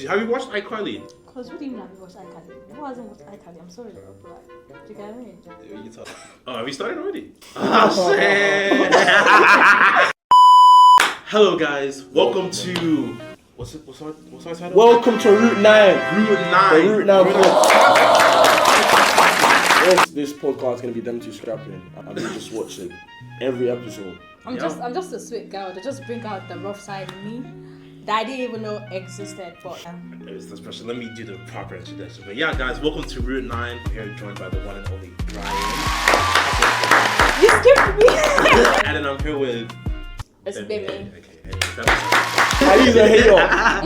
Have you watched iCarly? Because what do you mean have you watched iCarly? Who hasn't watched iCarly? I'm sorry, but like, do you get me? Oh, have we started already? Oh, shit. Hello, guys. Welcome to... What's our title? Welcome to Route 9. Route 9. The Route 9 podcast. This podcast is going to be them two scrapping. And we just watch it every episode. I'm just a sweet girl. They just bring out the rough side of me that I didn't even know existed. But There's this person. Let me do the proper introduction. But yeah, guys, welcome to Route 9. We're here joined by the one and only Brian. You skipped me. And then I'm here with... It's Baby. Okay. He's a hater.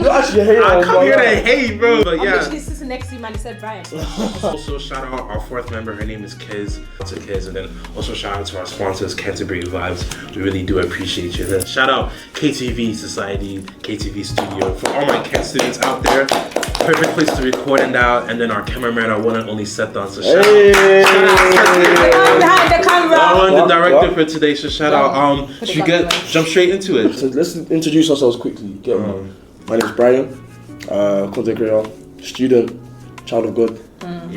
You're actually a hater. I come here to hate, bro. But I'm yeah. literally sitting next to him and he said Brian. Also, shout out our fourth member. Her name is Kiz. To Kiz. And then also shout out to our sponsors, Canterbury Vibes. We really do appreciate you. Then shout out KTV Society, KTV Studio. For all my Kent students out there, perfect place to record and out. And then our cameraman, our one and only Sethan. So shout out. Behind the camera. The director for today. So shout out. Should we jump straight into it? So let's introduce ourselves quickly. My name is Brian, content creator, student, child of God,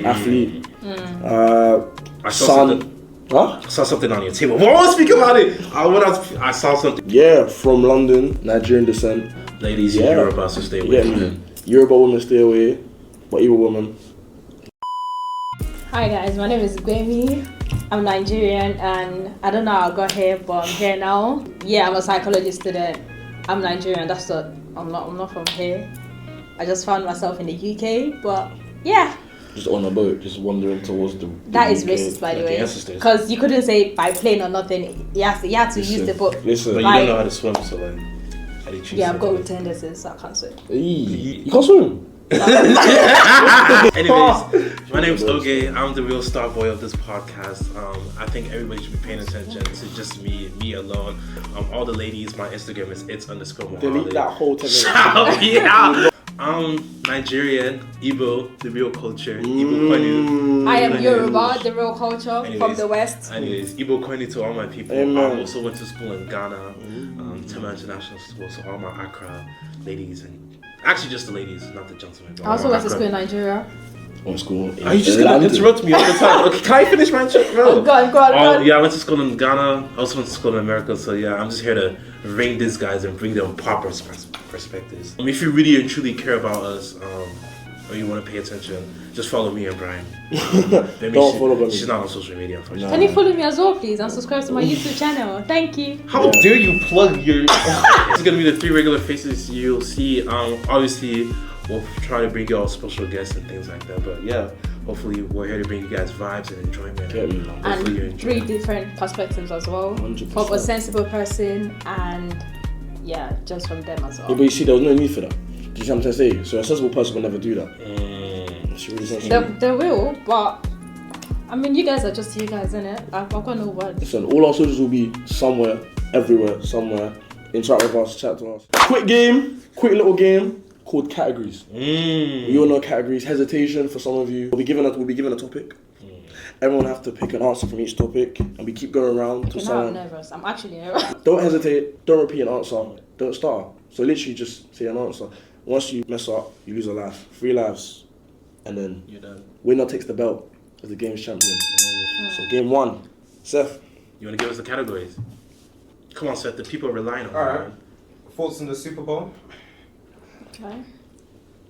athlete, I son. Huh? I saw something on your table. Well, I want to speak about it. I saw something. Yeah, from London, Nigerian descent. Ladies, Yoruba, so stay away from it. Yoruba women stay away, but Igbo women. Hi guys, my name is Gbemi. I'm Nigerian and I don't know how I got here, but I'm here now. Yeah, I'm a psychology student. I'm Nigerian, that's what I'm not from here. I just found myself in the UK, but yeah. Just on a boat, just wandering towards the That is UK. racist, by the way. ancestors. Because you couldn't say by plane or nothing. You had to use the boat. Listen, But you don't know how to swim, so like, how do you choose? Yeah, I've got tendencies, so I can't swim. you can't swim. Anyways, my name is Oge. I'm the real star boy of this podcast. I think everybody should be paying attention to just me alone. All the ladies, my Instagram is its_Mohammed. Delete that whole 10 Shout me out. I'm Nigerian, Igbo, the real culture. Igbo Kwenu. I am Yoruba, the real culture from the West. Anyways, Igbo Kwenu to all my people. Amen. I also went to school in Ghana, Tema International School, so all my Accra ladies and actually just the ladies, not the gentlemen. I also went to school in Nigeria. On school. Are you just gonna interrupt me all the time? Okay, can I finish my shit, bro? Go on. Yeah, I went to school in Ghana. I also went to school in America. So yeah, I'm just here to ring these guys and bring them proper perspectives. If you really and truly care about us, or you want to pay attention, just follow me and Brian. Don't follow me. She's not on social media, unfortunately. Can you follow me as well, please, and subscribe to my YouTube channel? Thank you. How dare you plug your... This is gonna be the three regular faces you'll see. Obviously, we'll try to bring you all special guests and things like that. But yeah, hopefully we're here to bring you guys vibes and enjoyment. And three different perspectives as well. 100%. From a sensible person and yeah, just from them as well. Yeah, but you see, there was no need for that. Do you see what I'm trying to say? So a sensible person will never do that. It's really sensible. They will, but I mean, you guys are just you guys, innit? I've got no words. Listen, all our socials will be somewhere, everywhere, somewhere. Interact with us, chat to us. Quick little game called categories. You all know categories. Hesitation for some of you. We'll be given a topic. Everyone have to pick an answer from each topic, and we keep going around to I'm nervous. I'm actually nervous. Don't hesitate. Don't repeat an answer. Don't start. So literally just say an answer. Once you mess up, you lose a life. 3 lives, and then You're done. winner takes the belt as the game's champion. So game 1, Seth. You want to give us the categories? Come on, Seth. The people are relying on you. Alright. Thoughts on the Super Bowl? Okay.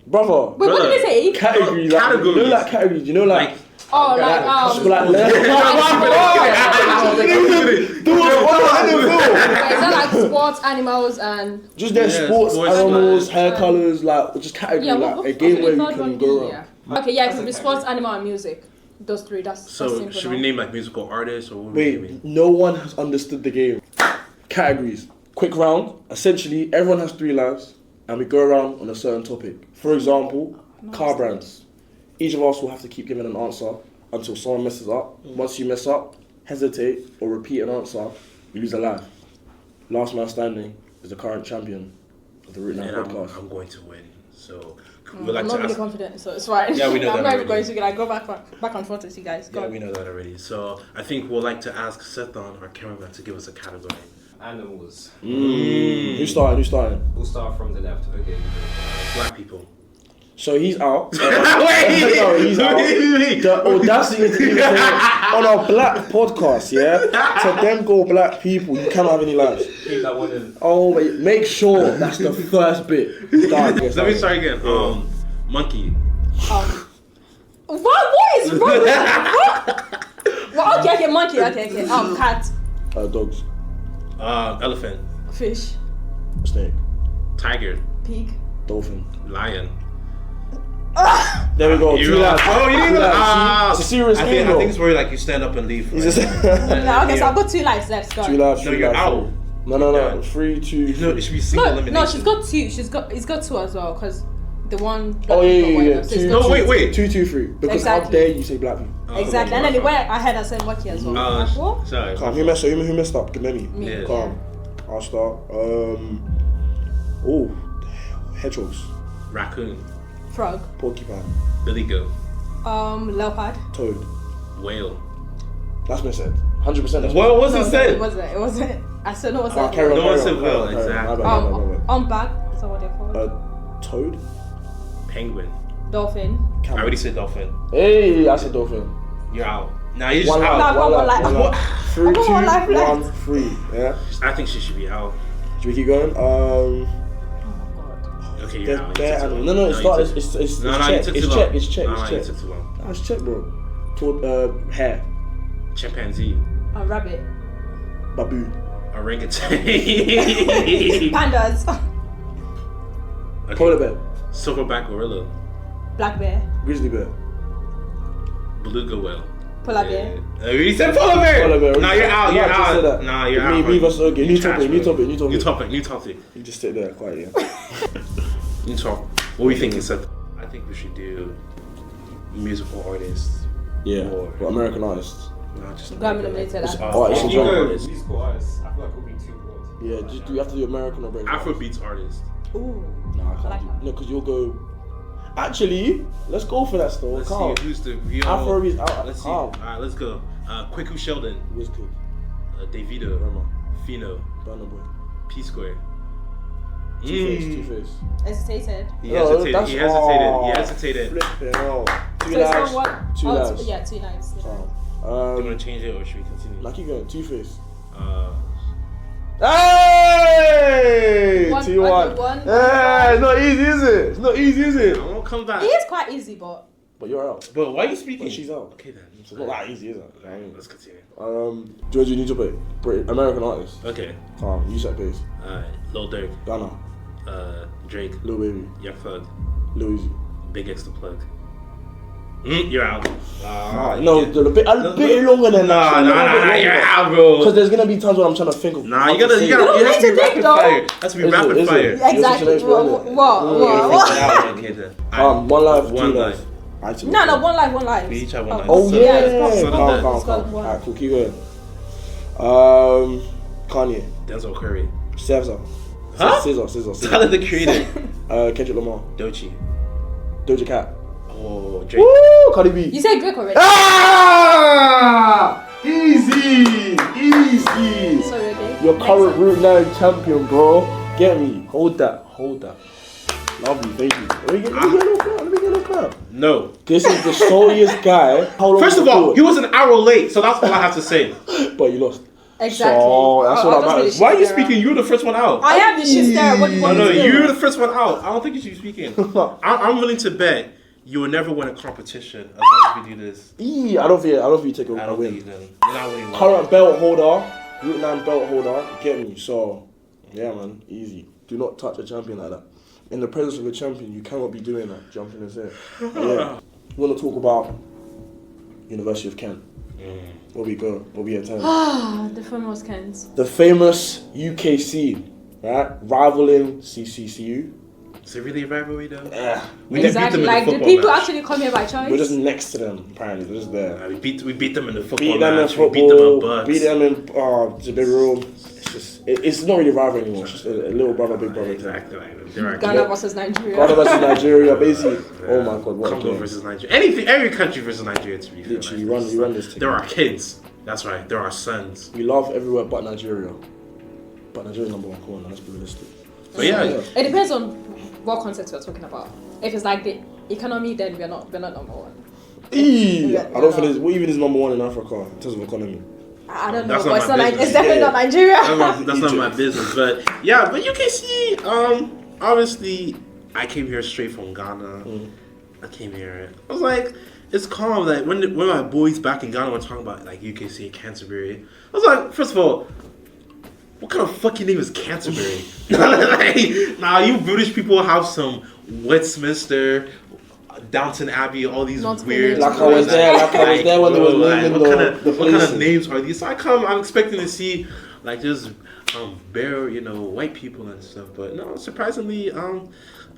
Brother. Wait, what did they say? Categories. Categories. You know like categories. You know like. Oh, like is that like sports, animals, and just their sports, animals, hair colours, like just category, like a game where you can go around. Okay, yeah, it could be sports, animal, and music. Those three. That's So simple. should we name like musical artists or what? Wait, no one has understood the game. Categories. Quick round. Essentially, everyone has 3 lives, and we go around on a certain topic. For example, car brands. Each of us will have to keep giving an answer until someone messes up. Once you mess up, hesitate or repeat an answer, you lose a life. Last man standing is the current champion of the Route 9 podcast. I'm going to win. So I'm not really confident, so it's fine. Yeah, we know I'm that not already. going to like go back and forth with you guys. Go Yeah, on. we know that already. So I think we'll like to ask Sethan, our cameraman, to give us a category. Animals. Who's starting? We'll start from the left. Okay. Black people. So he's out. Wait, No, he's out. The audacity to even say on a black podcast, yeah, to them go black people, you cannot have any lives. Keep that one in. Oh, wait, make sure that's the first bit. Done. Yes, Let me start again. Monkey. What is wrong with that? Well, okay, monkey, okay. Cat. Dogs. Elephant. Fish. Snake. Tiger. Pig. Dolphin. Lion. There we go. You Two go. lads. Oh, you didn't Two even. lads. It's a serious I game, think it's where like you stand up and leave. It's Right? just- No, okay, so I've got 2 lives left. Go. 2 lives. No, 3 you're lives. out. No. Yeah. 3, 2. No, it should be single elimination. No, she's got 2. He's got 2 as well, because the one. Oh, yeah. So he's 2, got No, 2. wait. 2, 2, 3. Because how Exactly. dare you say black people? Exactly, and then he went ahead and said monkey as well. Like, what? Sorry. Calm. Who messed up? Give me. Me. Yeah. Calm. I'll start. Hedgehogs. Raccoon. Frog. Porcupine. Billy goat. Leopard. Toad. Whale. That's what I said. 100% that's What was No, it no, said? it wasn't. I still know what's Ah, that. carry on, No one carry said on, whale, carry on. exactly. My bad. Bag. Is that what they're called? Toad. Penguin. Dolphin. I already said dolphin. Hey, I said dolphin. You're out. Now you're just One out. life, No, I've got one life. one What? life. 3, I've 2, got one life left. 1, 3. Yeah. I think she should be out. Should we keep going? Oh my god. Okay, you're There's out. bare You took too animals. long. No, it's you not. took- It's No, you check. took It's too check. long. It's check. No, It's you check. took too long. That's check, bro. Hair. Chimpanzee. A rabbit. Baboon. Orangutan. Pandas. Okay. Polar bear. Silverback gorilla. Black bear. Grizzly bear. Beluga whale. Polar bear. You said polar bear. Polar bear. Nah, you're out. You You're just said out. that. Nah, you're Me, out. me versus okay. You New trash, topic. New bro. topic. New topic. You just sit there quietly. New talk. What we think is that I think we should do musical artists. Yeah. Or But American artists. no, just Grammy nominated Just artists. Oh, it's If a you genre. go musical artists, I feel like it'll be too broad. Yeah. Just do you have to do American or British? Afrobeats artist. Ooh. Nah, I I can't like do. that. No, because you'll go. Actually, let's go for that still. Let's Calm. see who's the real. Afrobeats out. Let's see. Calm. Alright, let's go. Quick Sheldon. Wizkid. Davido. Rema. Fino. Burna Boy. P Square. Two-Face. Hesitated. He No, hesitated. that's- He hesitated. oh, He hesitated. Flipping hell. Two So it's lives. not what? 2 Oh, lives. Yeah, 2 lives. Do you want Um, to change it or should we continue? like you going Two-Face. Uh, Hey! One- 2-1. one- Hey, it's not easy, is it? It's not easy, is I it? won't come back. It is quite easy, but But you're out. But why are you speaking? But she's out. Okay then. It's not that easy, is it? Alright, let's continue. George, you need to play. American artist. Okay. Calm. You set pace. Alright. Lil Durk. Ghana. Drake. Lil Baby. Young Thug. Lil Uzi. Big X the Plug. You're out. No, a bit longer than that. Nah, you're out, bro. Because there's gonna be times when I'm trying to think of. Nah, what you gotta, to you say. gotta, You it has to be don't need to rapid think, though. fire. It has to be Is it? rapid Is it? fire. You're exactly. such an expert, innit? What? Okay then. 1 life, 2 One lives. life. No, 1 life, 1 life. We each have 1 life. Oh So- yeah, it's got- calm. it's got one. Alright, cool, keep going. Kanye, Denzel Curry. SZA, Huh? SZA, Tyler the Creator. Kendrick Lamar, Doechii. Doja Cat. Oh, Drake. Woo, Cardi B. You said Drake already. Ah, easy. Sorry, okay. Your Next current one. Route 9 champion, bro. Get me. Hold that. Lovely, thank you. Let me get a little clap. No. This is the sorriest guy. How long First of was all, it? he was an hour late, so that's all I have to say. But you lost. Exactly. So, that's what I'll that just matters. be the Why are you shit stirrer. speaking? You were the first one out. I am the shit stirrer. What do you No, want no, me to do? you're the first one out. I don't think you should be speaking. I'm willing to bet you will never win a competition as long as we do this. I don't think you take I a don't think win. you're gonna. You're not winning. Current belt holder, Route 9 belt holder, get me. So, yeah, man, easy. Do not touch a champion like that. In the presence of a champion, you cannot be doing that, jumping his head. Yeah. We want to talk about University of Kent. Where we go, where we attend. The famous Kens. The famous UKC, right? Rivaling CCCU. Is it really a rivalry though? Yeah. We did beat Exactly. them in Like, the do football people match. actually come here by choice? We're just next to them, apparently. They're just there. We beat them in the football Beat them in match. We beat them football, on bucks. beat them in the big room. It's just, it's not really rival anymore. It's just a little brother, big brother. Exactly. Like, there are Ghana versus Nigeria. Ghana versus Nigeria, basically. Oh my god, what a Congo game. versus Nigeria. Anything, every country versus Nigeria to be fair. Literally, like, you run this thing. There are kids. That's right. There are sons. We love everywhere but Nigeria. But Nigeria number 1 corner, let's be realistic. But yeah, It depends on what context we're talking about. If it's like the economy, then we're not number one. I don't think there's, what even is number one in Africa in terms of economy? I don't know, That's but not it's my not like business. it's definitely not Nigeria. That's not my business, but yeah, but you can see, obviously, I came here straight from Ghana. I came here. I was like, it's calm. Like when my boys back in Ghana were talking about like UKC, Canterbury, I was like, first of all, what kind of fucking name is Canterbury? Like, nah, you British people have some Westminster, Downton Abbey, all these Not weird. Like I was there when they were naming the what kind of places. names are these? So I'm expecting to see like just bare, white people and stuff. But no, surprisingly,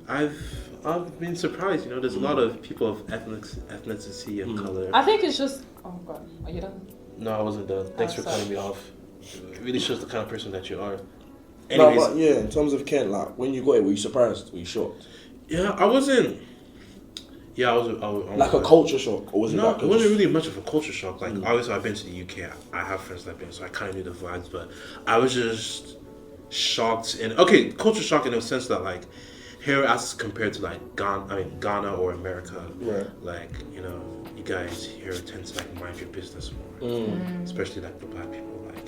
I've been surprised. There's a lot of people of ethnicity and color. I think it's just. Oh God, are you done? No, I wasn't done. Thanks for sorry. cutting me off. It really shows the kind of person that you are. No, Anyways, but yeah, in terms of Kent, like when you got it, were you surprised? Were you shocked? yeah, I wasn't. Yeah, I was Like a culture shock, or was it No, like it wasn't really much of a culture shock. Like, obviously, I've been to the UK. I have friends that have been, so I kind of knew the vibes. But I was just shocked. And okay, culture shock in the sense that like here, as compared to like Ghana or America, Right. like you guys here tend to like mind your business more, especially like the black people. Like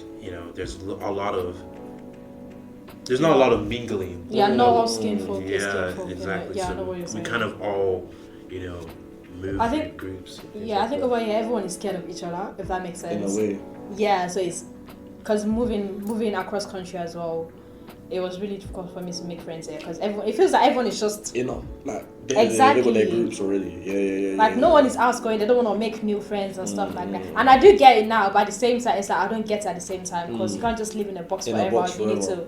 there's not a lot of mingling. Yeah, no all skin folk. Yeah, skin folk, exactly. Yeah, I So know what you're saying. we kind of all, move I think- in groups. Yeah, I think over here everyone is scared of each other, if that makes in sense. a way? Yeah, so it's because moving across country as well, it was really difficult for me to make friends here because it feels like everyone is just Like they got Exactly. their groups already. Yeah. like no one is outgoing. They don't want to make new friends and stuff like that. And I do get it now, but at the same time, it's like I don't get it at the same time because you can't just live in a box In a forever. box You need forever.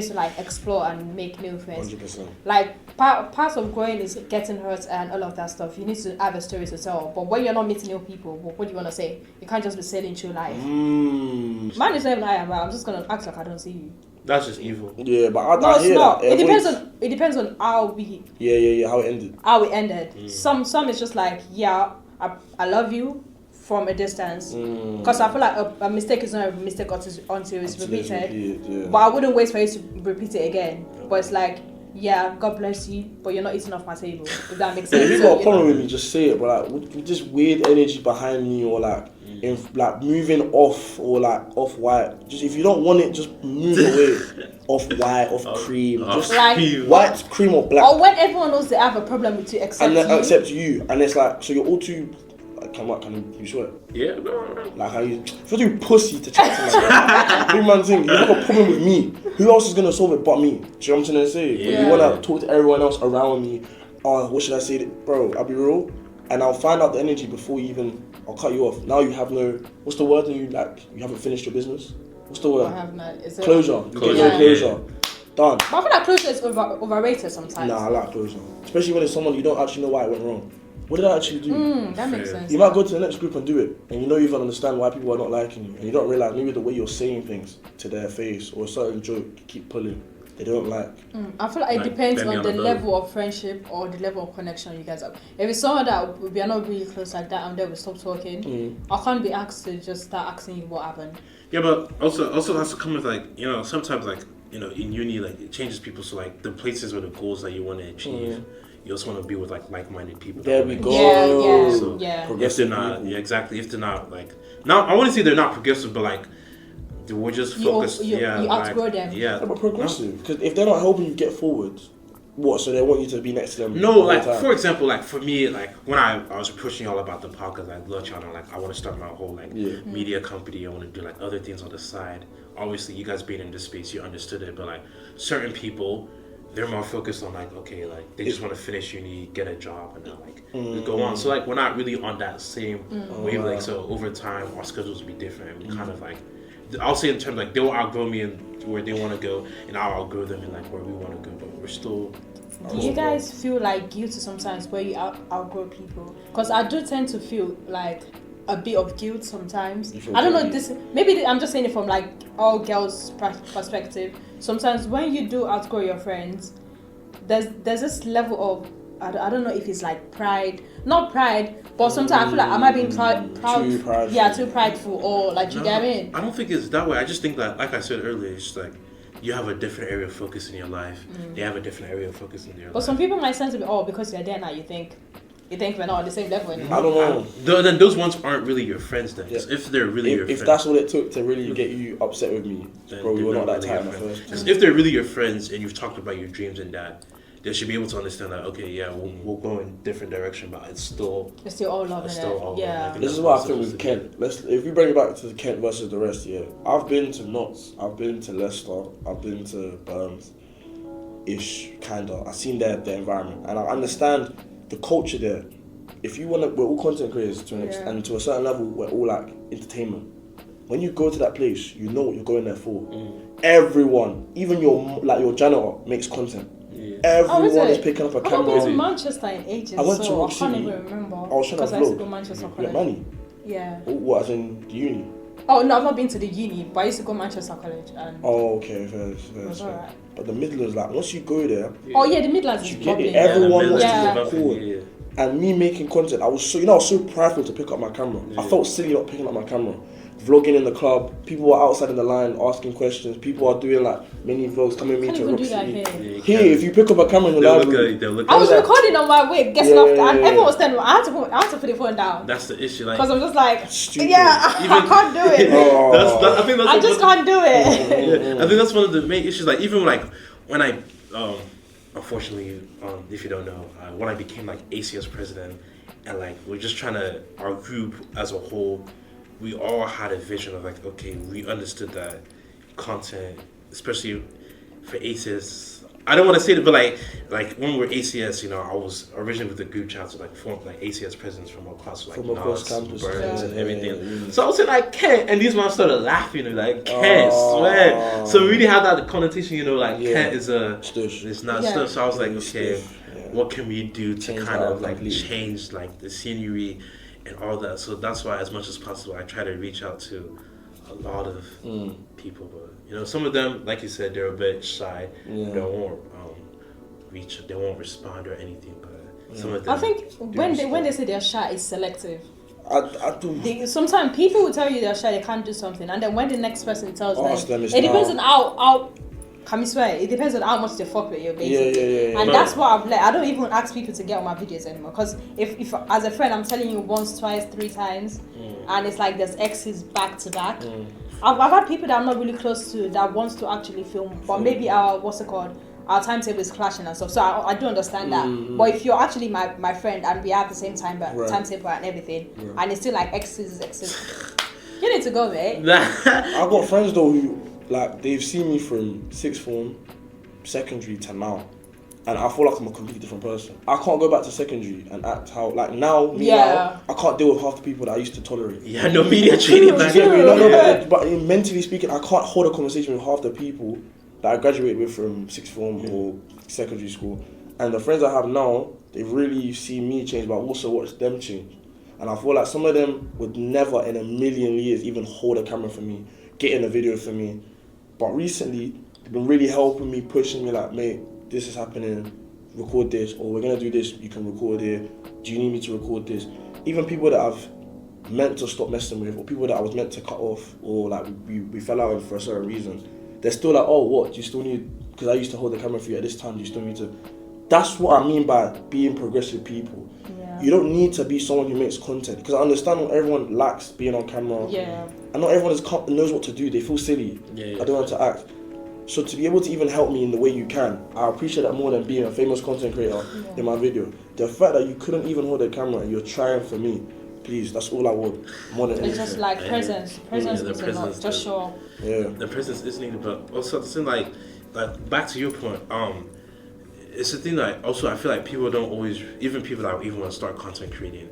to like explore and make new friends. 100%. Like part of growing is getting hurt and all of that stuff. You need to have a story to tell. But when you're not meeting new people, what do you want to say? You can't just be sailing through life. Mine is not even I am. I'm just gonna act like I don't see you. That's just evil. Yeah, but I No, it's hear not. that. It depends on how we Yeah, how it ended. how it ended. Some is just like I love you from a distance because I feel like a mistake is not a mistake until it's repeated. Yeah. But I wouldn't wait for you to repeat it again. But it's like, yeah, God bless you, but you're not eating off my table. If that makes sense. If you So, got a you problem know. with me, just say it. But like, with this weird energy behind me, or like, like moving off, or like off white. Just if you don't want it, just move away. Off white, off cream, just Like- white, cream or black, Or when everyone knows they have a problem with you, except and then you. accept you. And it's like, so you're all too. Like, can you swear? Yeah, no. Like how you feel too pussy to chat to me. Big man thing, you have a problem with me. Who else is gonna solve it but me? Do you know what I'm trying to say? But Yeah. you wanna talk to everyone else around me. Oh, what should I say? Bro, I'll be real, and I'll find out the energy before you even. I'll cut you off. Now you have no. What's the word? And you haven't finished your business. What's the I word? have not. Is it- Closure. You get Yeah. no closure. Done. But I feel like closure is overrated sometimes. Nah, I like closure, especially when it's someone you don't actually know why it went wrong. What did I actually do? That makes Fair. sense. You might go to the next group and do it, and you don't even understand why people are not liking you, and you don't realize maybe the way you're saying things to their face or a certain joke you keep pulling, they don't like. I feel like it Like, depends bend me on on the the boat. level of friendship or the level of connection you guys have. If it's someone that we are not really close like that and then we stop talking, I can't be asked to just start asking you what happened. Yeah, but also has to come with like sometimes like in uni like it changes people. So like the places or the goals that you want to achieve, you also want to be with like like-minded people. There that we like, go. Yeah, So yeah. if Progressive they're not, people. yeah, exactly. If they're not like, now I wouldn't say they're not progressive, but like we're just You focused. you yeah, outgrow them. Yeah, Yeah, but progressive, because if they're not helping you get forward, what? So they want you to be next to them. No, all the like time? for example, like for me, like when I was pushing all about the podcast, like Love Channel, like I want to start my whole like media company. I want to do like other things on the side. Obviously, you guys being in this space, you understood it, but like certain people, they're more focused on like okay, like they just want to finish uni, get a job, and then like just go on. So like we're not really on that same wavelength. So over time, our schedules will be different. We kind of like, I'll say in terms like they will outgrow me and where they want to go, and I'll outgrow them in like where we want to go. But we're still. Do you guys feel like guilty sometimes where you outgrow people? Because I do tend to feel like a bit of guilt sometimes. You feel I don't know, guilty? maybe I'm just saying it from like all girls' perspective. Sometimes when you do outgrow your friends, there's this level of I don't know if it's like pride, not pride, but sometimes I feel like am I being proud? Too prideful. Yeah, too prideful, or like you get me? I don't think it's that way. I just think that, like I said earlier, it's just like you have a different area of focus in your life. They have a different area of focus in their life. But some people might sense to be, because you're there now, you think we're not on the same level anymore. I don't know. Then those ones aren't really your friends then. Yeah. If they're really your friends. If that's what it took to really get you upset with me, then bro, we were not that really tight your at friends. first. 'Cause if they're really your friends and you've talked about your dreams and that, they should be able to understand that, okay, yeah, we'll go in different direction, but it's still all love, it's innit? still all love. Yeah. I think This that's is what I it's think with supposed to Kent. If we bring it back to Kent versus the rest, yeah. I've been to Notts, I've been to Leicester, I've been to Burns, ish, kinda. I've seen their environment, and I understand the culture there. If you wanna, we're all content creators to an extent, and to a certain level, we're all like entertainment. When you go to that place, you know what you're going there for. Everyone, even your janitor, makes content. Yeah. Everyone is picking up a I haven't been to camera. Manchester in ages, I went to so Rock I can't City. even remember. I was trying to because I used to vlog. go Manchester You get College. money. Yeah. What, as in the uni? Oh no, I've not been to the uni, but I used to go Manchester College and Oh, okay, fair. it was alright. But the Midlands, like, once you go there, Oh yeah, the Midlands is You get it. popping. Everyone wants Yeah. to record. And me making content, I was so prideful to pick up my camera. I felt silly not picking up my camera. Vlogging in the club, people were outside in the line asking questions. People are doing like mini vlogs, coming me Can't to even Rock do that City. here. Here, if you pick up a camera in the They'll look library, at they'll look I was at recording on my way, guest Yeah, laughter, yeah, and yeah. everyone was standing. I had to put the phone down That's the issue. Like because I'm just like, Stupid. yeah, I can't do it. Oh. I think that's I just can't do it. Yeah, I think that's one of the main issues. Like even like when I, unfortunately, if you don't know, when I became like ACS president, and like we're just trying to, our group as a whole, we all had a vision of like, okay, we understood that content, especially for ACS. I don't want to say it, but like when we were ACS, you know, I was originally with the group chat to like form like ACS presidents from across like From across Knots, campus. Burns, and Yeah, everything. yeah. So I was saying I can't, and these ones started laughing and like can't swear. So we really had that connotation, you know, like Yeah. can't is a Stush. it's not Yeah. stuff. So I was like, It's okay, stuff, yeah. what can we do to Change kind that of like completely. change like the scenery and all that? So that's why, as much as possible, I try to reach out to a lot of people. But you know, some of them, like you said, they're a bit shy. Yeah. They won't they won't respond or anything. But some of them, I think when they respond. say they're shy, it's selective. I do. Sometimes people will tell you they're shy, they can't do something, and then when the next person tells Ask them, it's it depends now. on how. Can we swear? It depends on how much they fuck with you, basically. Yeah. And that's what I've learned. I don't even ask people to get on my videos anymore. Because if as a friend, I'm telling you once, twice, 3 times, and it's like there's exes back to back. I've had people that I'm not really close to that wants to actually film, but maybe our timetable is clashing and stuff. So I do understand that. But if you're actually my friend and we have the same timetable and everything, and it's still like exes, you need to go, mate. I got friends though who like they've seen me from sixth form, secondary to now, and I feel like I'm a completely different person. I can't go back to secondary and act how like now I can't deal with half the people that I used to tolerate. Yeah, no media training back Yeah, then. no, but mentally speaking, I can't hold a conversation with half the people that I graduated with from sixth form or secondary school. And the friends I have now, they really see me change, but also watch them change. And I feel like some of them would never in a million years even hold a camera for me, get in a video for me. But recently, they've been really helping me, pushing me like, mate, this is happening, record this, or we're gonna do this, you can record it. Do you need me to record this? Even people that I've meant to stop messing with, or people that I was meant to cut off, or like we fell out with for a certain reason, they're still like, oh, what? Do you still need, because I used to hold the camera for you at this time, do you still need to? That's what I mean by being progressive people. Yeah. You don't need to be someone who makes content, because I understand not everyone likes being on camera. Yeah. And not everyone knows what to do. They feel silly. Yeah. I don't want to act. So to be able to even help me in the way you can, I appreciate that more than being a famous content creator in my video. The fact that you couldn't even hold a camera and you're trying for me, please, that's all I want. More than anything. It's just like presence. Presence the is a lot. presence, Just show up. Yeah. The presence is needed, but also the thing like back to your point, it's the thing that also I feel like people don't always, even people that even want to start content creating,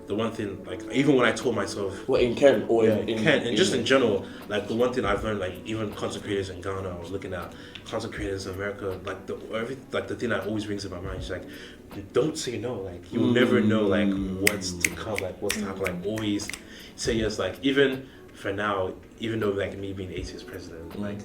the one thing, like even when I told myself, What, in Kent or in Kent, and just in general, like the one thing I've learned, like even content creators in Ghana, I was looking at content creators in America, like the thing that always rings in my mind is like, don't say no, like you will never know like what's to come, like what's to happen, like always say yes, like even for now, even though like me being ACS president, like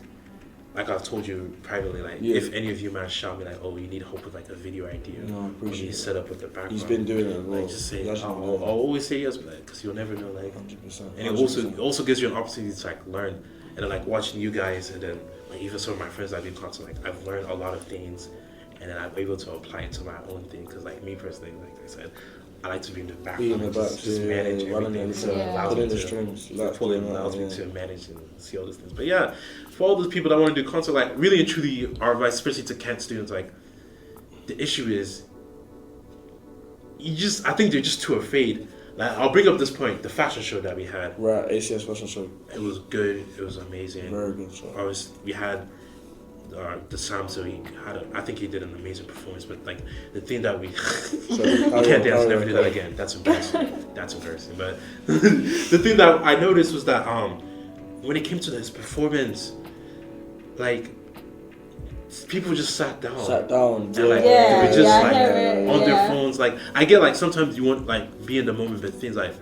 I've told you privately, like if any of you man shout me like, oh, you need help with like a video idea, No, I appreciate or set up with the background. He's been doing it as well. Like just say, He's actually I'll always say yes, because you'll never know, like. 100%. And it also gives you an opportunity to like learn and then like watching you guys, and then like even some of my friends I do content, like I've learned a lot of things, and then I'm able to apply it to my own thing. Because like me personally, like I said, I like to be in the background, just manage everything. So it allows me allows me to manage and see all these things. But yeah, for all those people that want to do content, like really and truly, our advice, especially to Kent students, like the issue is, I think they're just too afraid. Like I'll bring up this point, the fashion show that we had. Right, ACS fashion show. It was good. It was amazing. Very good show. We had the Sam, so I think he did an amazing performance. But like the thing that we can't dance, never do that again. That's embarrassing. That's embarrassing. But the thing that I noticed was that when it came to his performance, like people just sat down. And like they were just like on their phones. Like I get like sometimes you want like be in the moment, but things like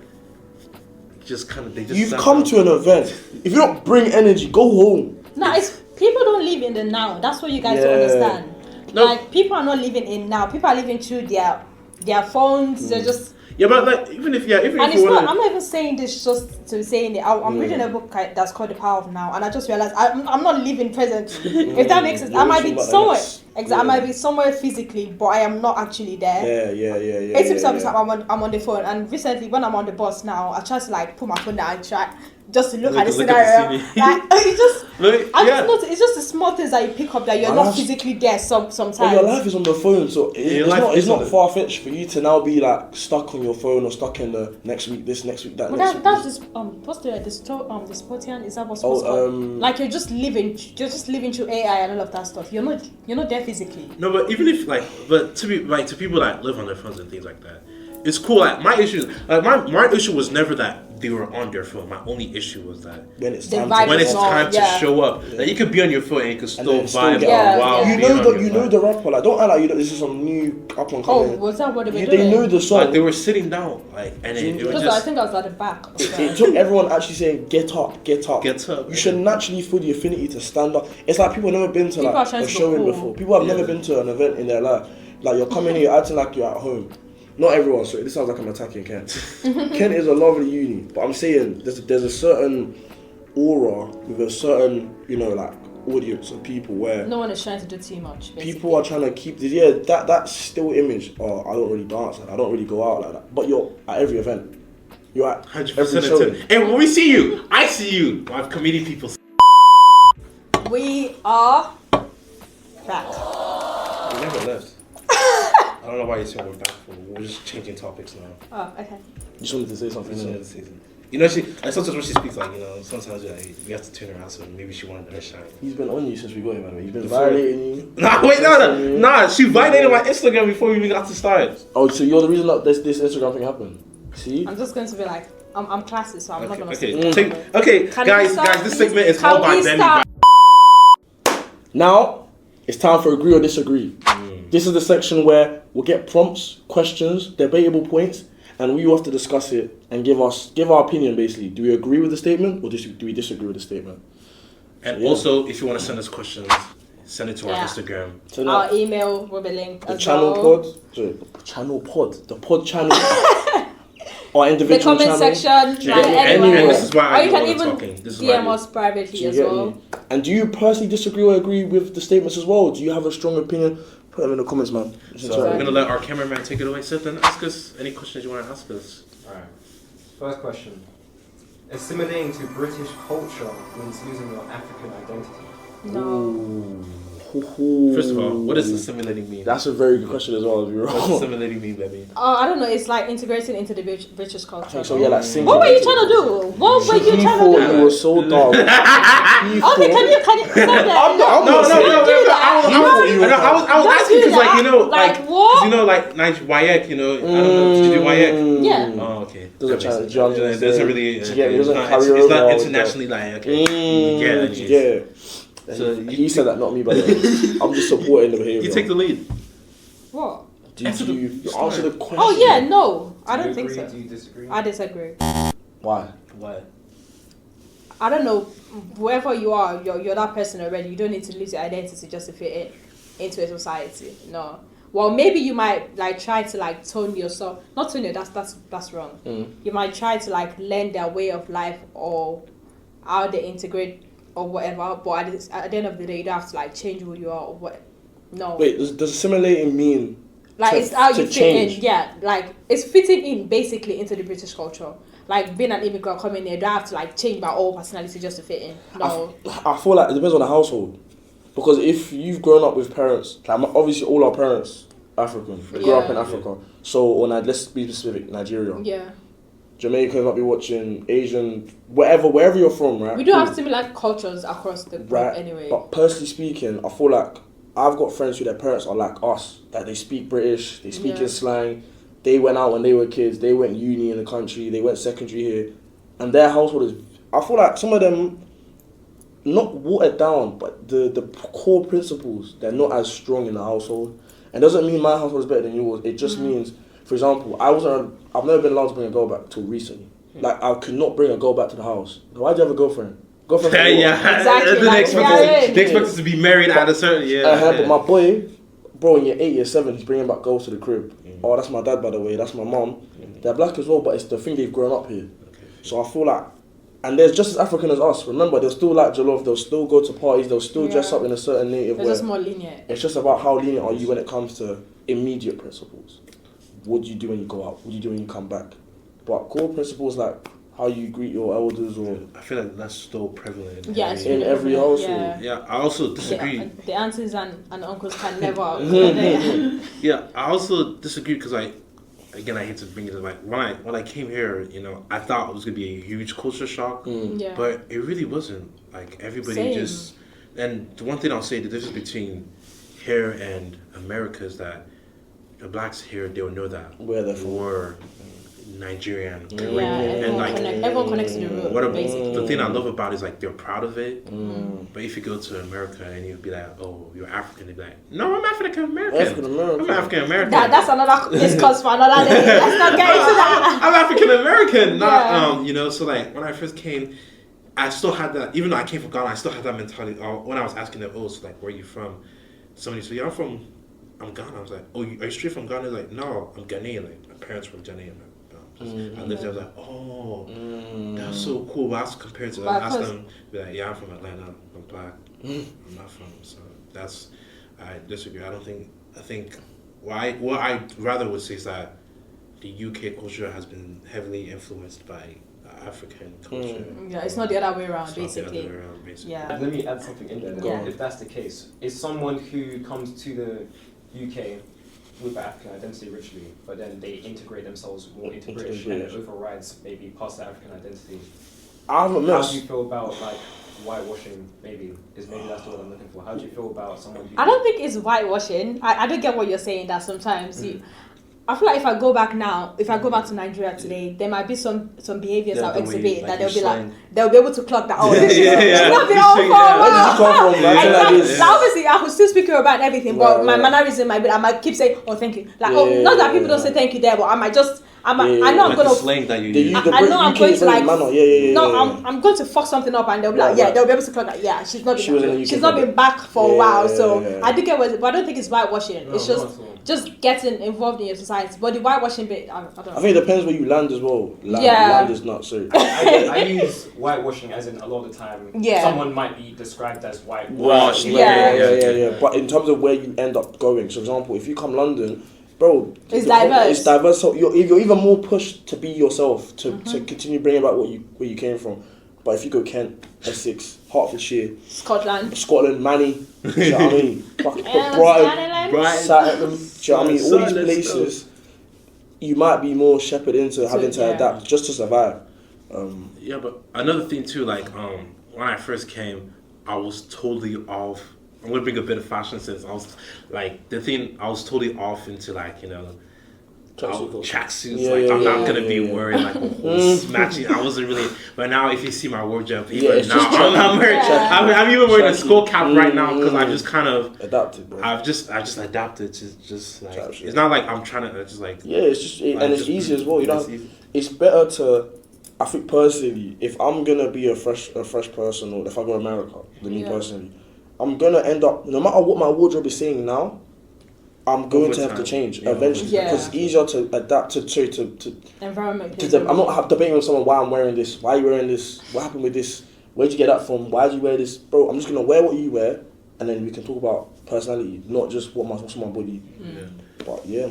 just kind of they just. You've come to an event. If you don't bring energy, go home. No, it's people don't live in the now. That's what you guys don't understand. No. Like people are not living in now. People are living through their phones. They're just. Yeah, but like even if and it's not. I'm not even saying this just to saying it. I'm reading a book that's called The Power of Now, and I just realized I'm not living presently. If that makes sense, I might be somewhere. Exactly, I might be somewhere physically, but I am not actually there. Yeah. 80% of the time I'm on the phone, and recently when I'm on the bus now, I try to like put my phone down and try just to look at the scenario. Like it's just, it's just the small things that you pick up that you're not physically there. Sometimes. But your life is on the phone, so it's not far fetched for you to now be like stuck on your phone or stuck in the next week this, next week that. Well, that's just what's the Sportian? Is that what's called? Like you're just living through AI and all of that stuff. You're not there physically. No, but even if to people that live on their phones and things like that, it's cool. Like my issue was never that they were on their phone. My only issue was that when it's time to show up, like you could be on your phone and you could still vibe while you know the rapper. Like don't act like this is some new up and coming. Oh, was that what they were doing? They knew the song. Like they were sitting down, like and it was just. I think I was at the back. It took everyone actually saying get up. You should naturally feel the affinity to stand up. It's like people have never been to like a showing before. People have never been to an event in their life. Like you're coming here acting like you're at home. Not everyone, so this sounds like I'm attacking Kent. Kent is a lovely uni, but I'm saying there's a certain aura with a certain, like audience of people where no one is trying to do too much. Basically. People are trying to keep this, that still image. Oh, I don't really dance, I don't really go out like that. But you're at every event. You're at 100% every showing. And when we see you, I see you. I have comedian people. We are back. We never left. I don't know why you're saying we're back. We're just changing topics now. Oh, okay. You just wanted to say something. Sometimes when she speaks, sometimes we have to turn around, so maybe she wanted her shine. He's been on you since we got him, man. He's been violating you. Nah. She violated my Instagram before we even got to start. Oh, so you're the reason that this Instagram thing happened? See? I'm just going to be like, I'm classy, so I'm not going to say. Guys, this segment is held by Demi. Now, it's time for agree or disagree. This is the section where we'll get prompts, questions, debatable points, and we have to discuss it and give our opinion basically. Do we agree with the statement or do we disagree with the statement? And also, if you want to send us questions, send it to our Instagram. Our email will be linked. The channel pod. The pod channel. Or individual the comment section, anywhere. This is why or you can even DM us privately as well. And do you personally disagree or agree with the statements as well? Do you have a strong opinion? Put them in the comments, man. So I'm gonna let our cameraman take it away. Seth, then ask us any questions you want to ask us. Alright. First question. Assimilating to British culture means losing your African identity. No. First of all, what does assimilating mean? That's a very good question as well. What does assimilating mean, baby? I don't know. It's like integrating into the British culture. I think so, yeah, like singing. What were you trying to do? What were you trying to do? You were so dumb. Okay, can you stop that? I was asking because, like what? Like Wayek, I don't know. Did you do Wayek? Yeah. Oh, okay. Those are trying to jump. It doesn't really. It's not internationally like okay. Yeah. So he said that, not me, but I'm just supporting the behavior. You take the lead. What? You answer the question. Oh yeah, no, I don't think so. Do you disagree? I disagree. Why? I don't know. Whoever you are, you're that person already. You don't need to lose your identity just to fit into a society. No. Well, maybe you might try to tone yourself. Not tone you. That's wrong. You might try to learn their way of life or how they integrate or whatever. But at the end of the day, you don't have to like change who you are or what. No. Wait, does assimilating mean like it's how you fit change? in? Yeah, like it's fitting in basically into the British culture. Like being an immigrant coming here, you don't have to like change my whole personality just to fit in. No. I feel like it depends on the household. Because if you've grown up with parents, like obviously all our parents African, they grew up in Africa. So, or let's be specific, Nigeria. Yeah. Jamaica might be watching Asian, wherever you're from, right? We do have similar cultures across the globe anyway. But personally speaking, I feel like I've got friends who their parents are like us, that they speak British, they speak in slang. They went out when they were kids, they went uni in the country, they went secondary here, and their household is. I feel like some of them, not watered down, but the core principles, they're not as strong in the household. And doesn't mean my household is better than yours. It just means, for example, I've never been allowed to bring a girl back till recently. Like I could not bring a girl back to the house. Why'd you have a girlfriend? Exactly. They expect us to be married at a certain But my boy, bro, in year 8, year 7, he's bringing back girls to the crib. Oh, that's my dad, by the way. That's my mum. They're black as well, but it's the thing they've grown up here. So I feel like, and they're just as African as us. Remember, they'll still like jollof. They'll still go to parties. They'll still dress up in a certain native way. It's just more lenient. It's just about how lenient are you when it comes to immediate principles. What do you do when you go out? What do you do when you come back? But core principles like how you greet your elders, or I feel like that's still prevalent. In every household. Yeah, I also disagree. The aunties and uncles can never. Yeah, I also disagree because I hate to bring it up. Like when I came here, I thought it was gonna be a huge culture shock, but it really wasn't. Like everybody just. And the one thing I'll say, the difference between here and America is that the blacks here, they'll know that where they're from. We're Nigerian, Korean, and everyone connects to the root. Basically, the thing I love about it is like they're proud of it. But if you go to America and you'd be like, "Oh, you're African," they'd be like, "No, I'm African American. I'm African American." That's another discuss for another day. Let's not get into that. I'm African American, not So like when I first came, I still had that. Even though I came from Ghana, I still had that mentality. When I was asking them, so like, where are you from? Somebody said, "Yeah, I'm Ghana." I was like, "Oh, are you straight from Ghana?" Like, "No, I'm Ghanaian. Like, my parents were Ghanaian." I lived there. I was like, that's so cool. But I was compared to them, ask them, be like, "Yeah, I'm from Atlanta. I'm black. I'm not from." So I disagree. I think what I rather would say is that the UK culture has been heavily influenced by African culture. Yeah, it's not the other way around, basically. Yeah. Let me add something in there. If that's the case, is someone who comes to the UK with African identity originally, but then they integrate themselves more into British and it overrides maybe past the African identity. How do you feel about like whitewashing? Maybe that's the word I'm looking for. How do you feel about someone who... I don't think it's whitewashing. I don't get what you're saying, that sometimes I feel like if I go back to Nigeria today, there might be some behaviors I'll exhibit that they'll be able to clock that. Oh, this is not been on for a while. Obviously, I could still speak Yoruba and everything, but my mannerism might be. I might keep saying, "Oh, thank you." Like, not that people don't say thank you there, but I might just. I know I'm gonna. Slang that you use. I know I'm going to like. I'm going to fuck something up, and they'll be like, they'll be able to clock that. Yeah, she's not been back for a while, so I do get what, but I don't think it's whitewashing. It's just getting involved in your society. But the whitewashing bit, I don't know. I think it depends where you land as well. Land is not so. I use whitewashing as in a lot of the time. Someone might be described as whitewashed. Yeah. But in terms of where you end up going, so for example, if you come London, bro, it's diverse. It's diverse. So you're even more pushed to be yourself, to continue bringing back where you came from. But if you go Kent, Essex, Hertfordshire, Scotland, Manny, do you know what I mean? Brighton, Saturn, do you know what I mean? All these places, you might be more shepherded into having to adapt just to survive. But another thing too, like when I first came, I was totally off. I'm gonna bring a bit of fashion sense. I was totally off into like tracksuits. I'm not gonna be wearing like a whole matching. I wasn't really. But now, if you see my wardrobe, even now, I'm even wearing a skull cap right now because I just kind of adapted. Bro. I've just adapted to just like it's not like I'm trying to just like it's just and it's easy as well. You know, it's better to. I think personally, if I'm gonna be a fresh person, or if I go to America, me personally, I'm gonna end up no matter what my wardrobe is saying now. I'm going to have to change eventually because it's easier to adapt to environment. I'm not debating with someone why I'm wearing this. Why are you wearing this? What happened with this? Where'd you get that from? Why do you wear this? Bro, I'm just going to wear what you wear, and then we can talk about personality, not just what's on my body. Yeah. But yeah.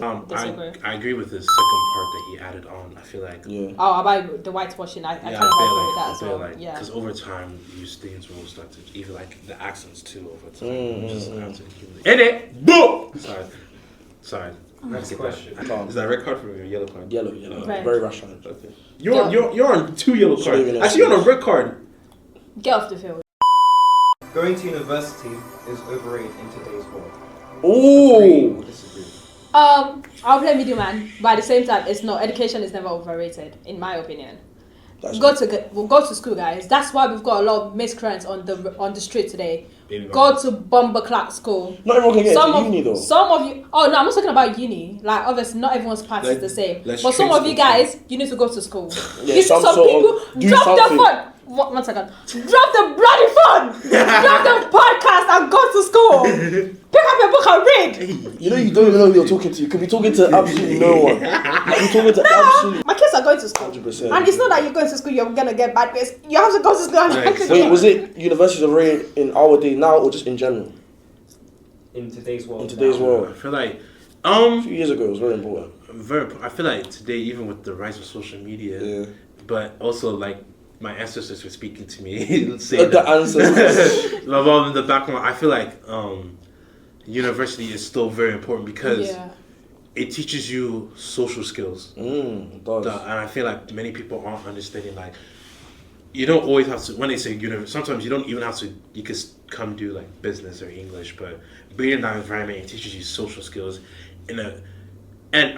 I agree with the second part that he added on. I feel like about the whitewashing. I kind of agree with that as well. Because over time, these things will start to even like the accents too over time. Just have to accumulate. In it, boom. Sorry. Next question. Is that a red card for me or yellow card? Yellow. Red. Very rational. Okay. You're on 2 yellow cards. Actually, you're on a red card. Get off the field. Going to university is overrated in today's world. Ooh. Or disagree? I'll play middleman, but at the same time, it's not. Education is never overrated, in my opinion. Go to school, guys. That's why we've got a lot of miscreants on the street today. Go to bomber class school. Not everyone can get into uni though. Some of you. Oh no, I'm not talking about uni. Like obviously, not everyone's path is the same. But some of you guys, you need to go to school. Yeah, you see some people drop their phone. One second. Drop the bloody phone. Drop the podcast and go to school. Pick up your book and read. You know you don't even know who you're talking to. You could be talking to absolutely no one. You could be talking to absolutely. My kids are going to school. 100%. And it's not that you're going to school, you're gonna get bad grades. You have to go to school and Wait, was it universities overrated in our day now or just in general? In today's world. In today's world. I feel like a few years ago it was very important. I feel like today, even with the rise of social media, but also like my ancestors were speaking to me, saying The ancestors. my mom in the background. I feel like university is still very important because it teaches you social skills. It does. And I feel like many people aren't understanding, like, you don't always have to, when they say university, sometimes you don't even have to, you can come do like business or English, but being in that environment, it teaches you social skills. And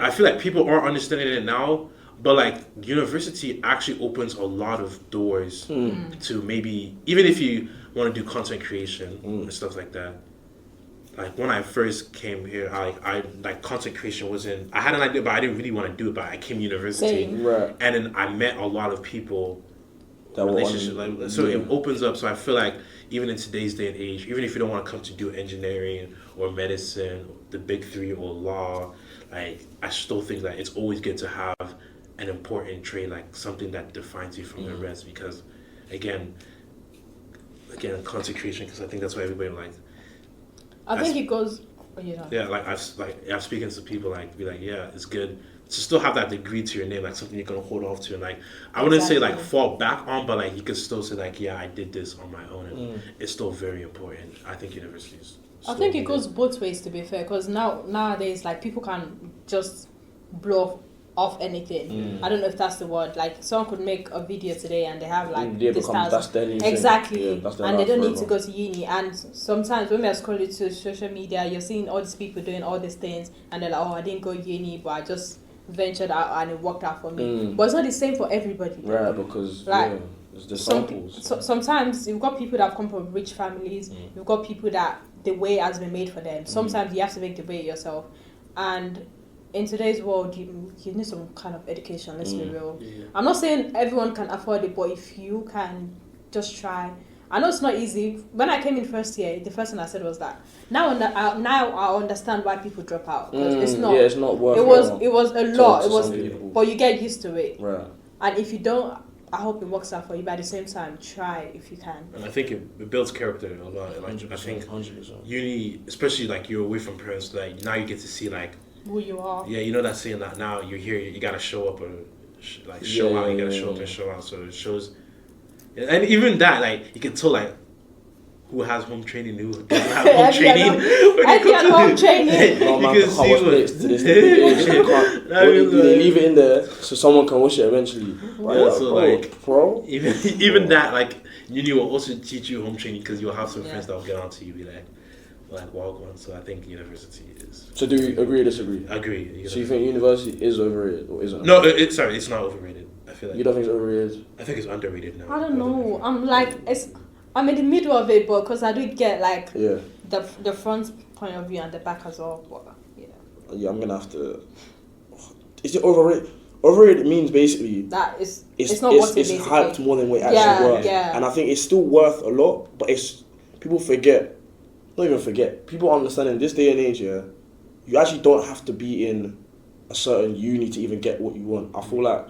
I feel like people aren't understanding it now, but like university actually opens a lot of doors to maybe, even if you want to do content creation and stuff like that. Like when I first came here, I like content creation wasn't, I had an idea, but I didn't really want to do it, but I came to university. Right. And then I met a lot of people, That relationship, so it opens up. So I feel like even in today's day and age, even if you don't want to come to do engineering or medicine, the big three or law, like I still think that it's always good to have an important trait, like something that defines you from the rest. Because again, content creation, because I think that's what everybody likes. I think it goes. Yeah, I've spoken to people be like, yeah, it's good to still have that degree to your name, like something you're gonna hold off to, and like I wouldn't say like fall back on, but like you could still say like, yeah, I did this on my own, and it's still very important. I think universities. I think it goes both ways, to be fair, because nowadays like people can just blow off anything. I don't know if that's the word. Like someone could make a video today and they have like that's their new thing. exactly, that's their and they don't forever. need to go to uni. And sometimes when we are scrolling to social media, you're seeing all these people doing all these things, and they're like, oh, I didn't go uni, but I just ventured out and it worked out for me. But it's not the same for everybody. Right, because like, it's the samples. Sometimes you've got people that have come from rich families. You've got people that the way has been made for them. Sometimes you have to make the way yourself, and in today's world, you need some kind of education, let's be real. Yeah. I'm not saying everyone can afford it, but if you can just try. I know it's not easy. When I came in first year, the first thing I said was that now I understand why people drop out. It's not. Yeah, it's not worth it. It was a lot. But you get used to it. Right. And if you don't, I hope it works out for you. But at the same time, try if you can. And I think it builds character a lot. Like, I think 100%. uni, especially like you're away from parents, like now you get to see like who you are. Yeah, you know that saying that now you're here, you gotta show up or show out. You gotta show up and show out. So it shows, and even that, like you can tell like who has home training, who doesn't have home training. I had home training. You can see they leave it in there so someone can watch it eventually. Yeah, so bro, even that, like uni will also teach you home training because you'll have some friends that will get on to you, be like walk on. So I think university is. So do you agree or disagree? I agree. So you think university is overrated or isn't? No, it's not overrated. I feel like you don't think it's overrated. I think it's underrated now. I don't know. I'm in the middle of it, but because I do get like the front point of view and the back as well. But yeah, I'm gonna have to. Is it overrated? Overrated means basically that it's not worth it. It's hyped more than what it actually worth. Yeah. And I think it's still worth a lot, but people forget. Not even forget. People understand in this day and age, you actually don't have to be in a certain uni to even get what you want. I feel like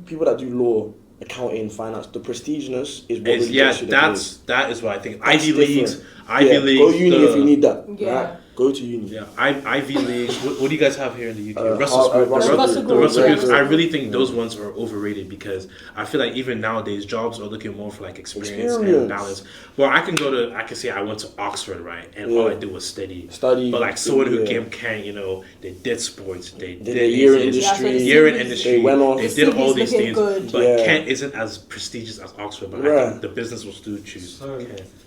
people that do law accounting, finance. The prestiginess is what really gets you the that is what I think. That's Ivy Leagues, different. Ivy Leagues. Go uni if you need that. Yeah. Right? Go to uni. Yeah, Ivy Leagues. What do you guys have here in the UK? Russell Group. The Russell yeah. Groups. I really think those ones are overrated because I feel like even nowadays jobs are looking more for like experience. And balance. Well, I can say I went to Oxford, right, and all I did was study. But like someone who can't, you know, they did sports, they did a year in industry. They went off. They did all these things, good. but Kent isn't as prestigious as Oxford. But I think the business will still choose. So,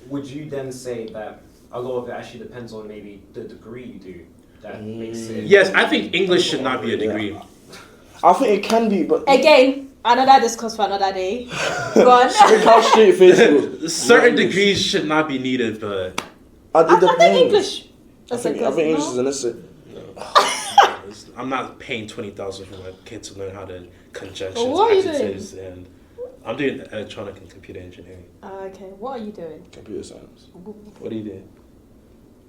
would you then say that a lot of it actually depends on maybe the degree you do that makes it? Yes, I think English should not be a degree. I think it can be, but again, another discuss for another day. Go on. look how straight face it was. Certain degrees should not be needed, but I think English. I think English is a necessary. I'm not paying 20,000 for my kid to learn how to conjunctions, what are you adjectives, and I'm doing electronic and computer engineering. Okay, what are you doing? Computer science. What are you doing?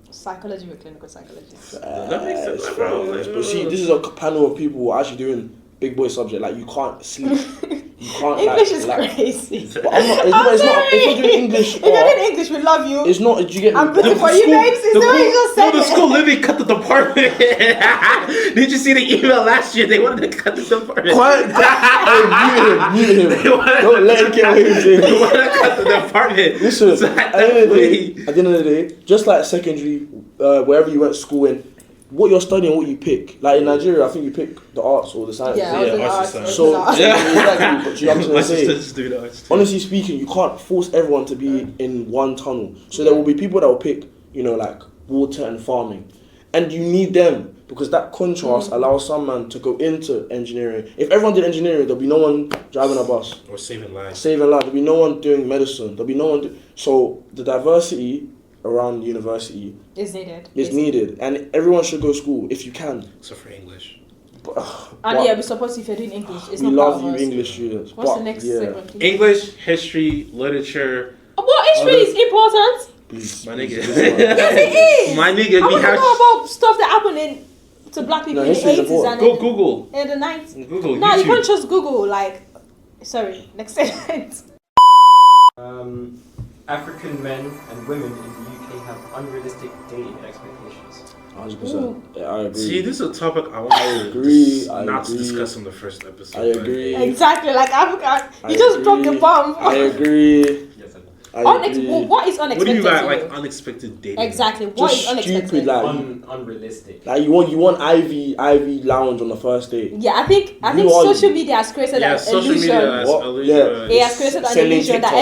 Psychology with clinical psychology. That makes sense, bro. But see, this is a panel of people who are actually doing big boy subject. Like, you can't sleep. You can't. English is crazy. But it's not. If you're doing English, if you're doing English, we love you. It's not. Do you get me? I'm looking for you, babes. Is that what you just said? No, the school literally cut the department. Did you see the email last year? They wanted to cut the department. Quiet down. Mute him. Don't let him get away with it. They wanted to cut the department. Listen, at the end of the day, just like secondary, wherever you went to school in, what you're studying, what you pick. Like in Nigeria, I think you pick the arts or the science. Arts. So exactly, but you have to say. Do Honestly speaking, you can't force everyone to be in one tunnel. So there will be people that will pick, you know, like water and farming, and you need them because that contrast allows some man to go into engineering. If everyone did engineering, there'll be no one driving a bus or saving lives. There'll be no one doing medicine. There'll be no one. So the diversity around university is needed, and everyone should go to school if you can. So for English. We suppose if you're doing English, it's we not love you English students. What's the next segment? Please? English, history, literature. What history is important? Please, my nigga. Yes, it is. My nigga, I want to know about stuff that happened to black people in the 80s and go Google. In the 90s. Google. No, YouTube. you can't just Google. Like, sorry, next segment. African men and women in the UK have unrealistic dating expectations. 100%. Yeah, I agree. See, this is a topic I want to discuss in the first episode. I agree. Exactly, like Africa. You just dropped the bomb. I agree. Yes, I know. What is unexpected? What do you mean by like unexpected dating? Exactly. What is unexpected? Stupid, like unrealistic. Like you want Ivy lounge on the first date. Yeah, I think social media has created an illusion. It has created an illusion that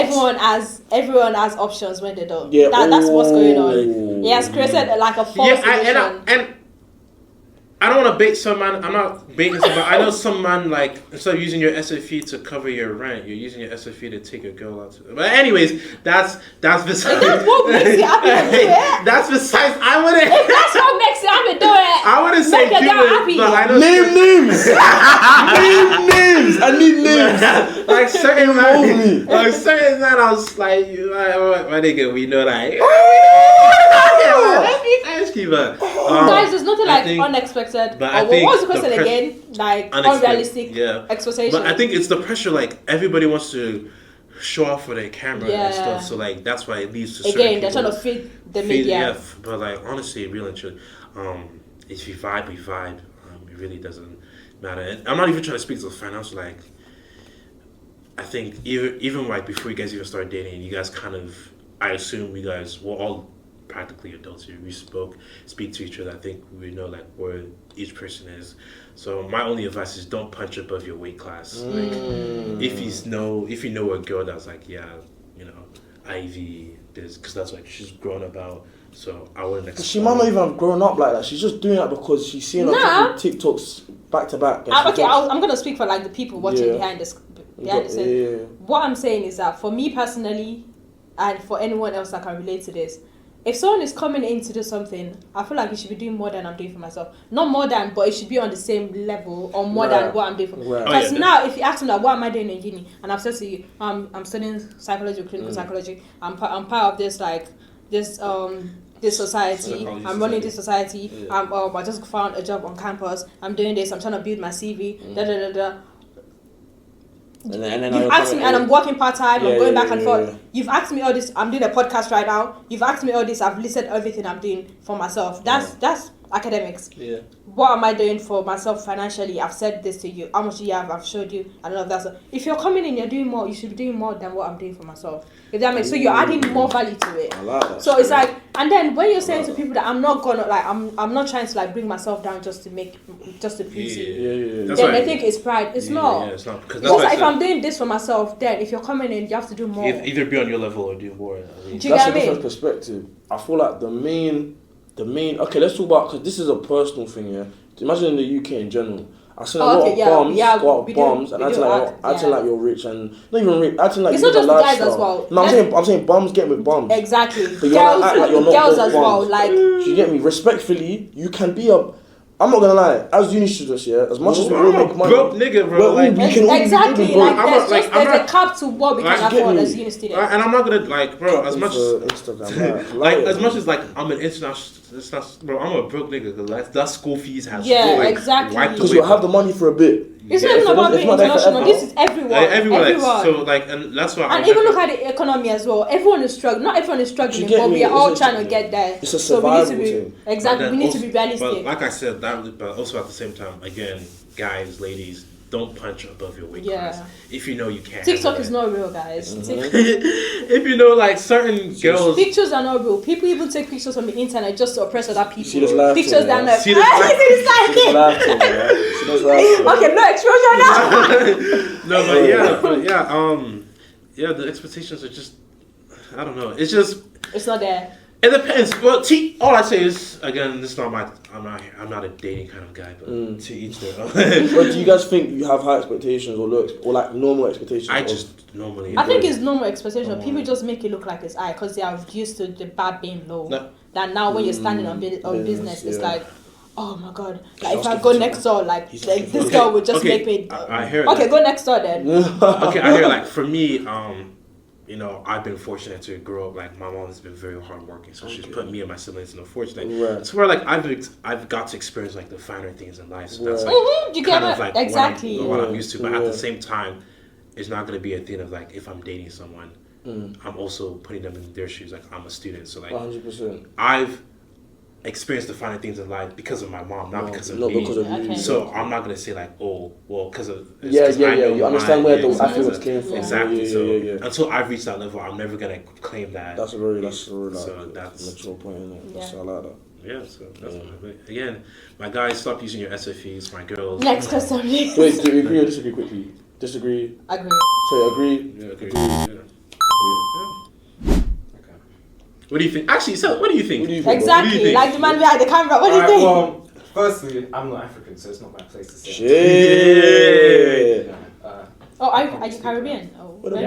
everyone has options when they don't. Yeah, that's what's going on. It has created like a false illusion. And I don't want to bait some man. I'm not baiting some man. I know some man, like, instead of using your SFE to cover your rent, you're using your SFE to take a girl out. But anyways, that's besides. That's what makes you happy to do it. That's besides. I wouldn't. If that's what makes you happy to do it. I wouldn't say do it, but I know. Name names. Name names. I need names. Like certain man, I was like, my nigga, we know that. Guys, there's nothing like unexpected. But what was the question again? Like unrealistic expectations. But I think it's the pressure. Like everybody wants to show off for their camera and stuff. So like that's why it leads to again they're trying to feed the media. Yeah, but like honestly, real and true, if you vibe, we vibe. It really doesn't matter. And I'm not even trying to speak to the financial. Like I think even like before you guys even start dating, you guys kind of. I assume we guys were all practically adults here. We speak to each other. I think we know like where each person is. So my only advice is don't punch above your weight class. Like if you know a girl that's like Ivy this because that's like she's grown about. So I wouldn't. She might not even have grown up like that. She's just doing that because she's seeing TikToks back to back. I'm gonna speak for like the people watching behind this. What I'm saying is that for me personally, and for anyone else that can relate to this. If someone is coming in to do something, I feel like you should be doing more than I'm doing for myself. Not more than, but it should be on the same level or more than what I'm doing for myself. Because now, if you ask me like, what am I doing in uni? And I've said to you, I'm studying psychology or clinical psychology. I'm part of this this society. I'm running this society. I just found a job on campus. I'm doing this. I'm trying to build my CV. And then You've asked me, and I'm working part time. I'm going back and forth. Yeah. You've asked me all this. I'm doing a podcast right now. You've asked me all this. I've listed everything I'm doing for myself. That's academics. Yeah. What am I doing for myself financially? I've said this to you. How much do you have? I've showed you. I don't know if that's. If you're coming in, you're doing more. You should be doing more than what I'm doing for myself. If that makes so, you're adding more value to it. I like that. So it's like, and then when you're saying to people that I'm not gonna like, I'm not trying to like bring myself down just to please you. Yeah. Then they think it's pride. It's not. Yeah, it's not. Because Also, if I'm doing this for myself, then if you're coming in, you have to do more. either be on your level or do more. Do you That's get what I a different mean? perspective. I feel like the main. Okay, let's talk about because this is a personal thing. Yeah, imagine in the UK in general. I seen a lot of bums go out bums and acting like you're rich and not even rich, acting like it's you're not just the guys lifestyle. as well. No, I'm saying bums getting with bums. Exactly. But you're act like you're not girls both as well. bums. Like, Do you get me? Respectfully, you can be a. I'm not gonna lie. As uni students, yeah, as much as we all make money, broke nigga, bro. we can all exactly. be broke. Like, there's a cap to what we can afford as uni students. And I'm not gonna like, bro. As much as Instagram, like as much as like I'm an international, bro. I'm a broke nigga because that school fees has exactly. Because you'll have the money for a bit. It's not even about being international. This is everyone. Everyone. So like, and that's why. And even look at the economy as well. Everyone is struggling. Not everyone is struggling, but we are all trying to get there. It's a survival thing. Exactly. We need to be realistic. But like I said, but also at the same time, again, guys, ladies, don't punch above your weight class. If you know you can't. TikTok is not real, guys. If you know, like certain girls, pictures are not real. People even take pictures from the internet just to oppress other people. See this live pictures that are see this okay, no exposure now. No, but yeah, the expectations are just, I don't know. It's just, it's not there. It depends. Well, all I say is, again, this is not my. I'm not a dating kind of guy, but to each their own. But do you guys think you have high expectations or low or like normal expectations? I just normally. I think it's normal expectation. People just make it look like it's high because they are used to the bar being low. No. That now when you're standing on business, it's like, oh my god! Like if I go next door, like this girl would just make me. I hear. Okay, go next door then. Okay, I hear. Like for me, you know, I've been fortunate to grow up. Like my mom has been very hardworking, so she's put me and my siblings in a fortunate. It's where like I've got to experience like the finer things in life. So that's like you kind of like exactly what I'm used to. But at the same time, it's not going to be a thing of like if I'm dating someone, I'm also putting them in their shoes. Like I'm a student, so like 100%. I've experienced the finer things in life because of my mom, not because of me. Because of you. So I'm not gonna say like, oh, well, because of you understand where the affluence came from. Exactly. Until I've reached that level, I'm never gonna claim that. That's a very that's mature point, isn't it? I like that. Yeah, so that's what again, my guys, stop using your SFEs. My girls. Next question, please. Wait, do you agree or disagree quickly? Disagree. Agree. Sorry, agree. Yeah, agree. Yeah. What do you think? Actually, so what do you think? Exactly, like the man behind the camera. What do you think? Well, firstly, I'm not African, so it's not my place to say. Shit. Are you Caribbean? Oh, Blood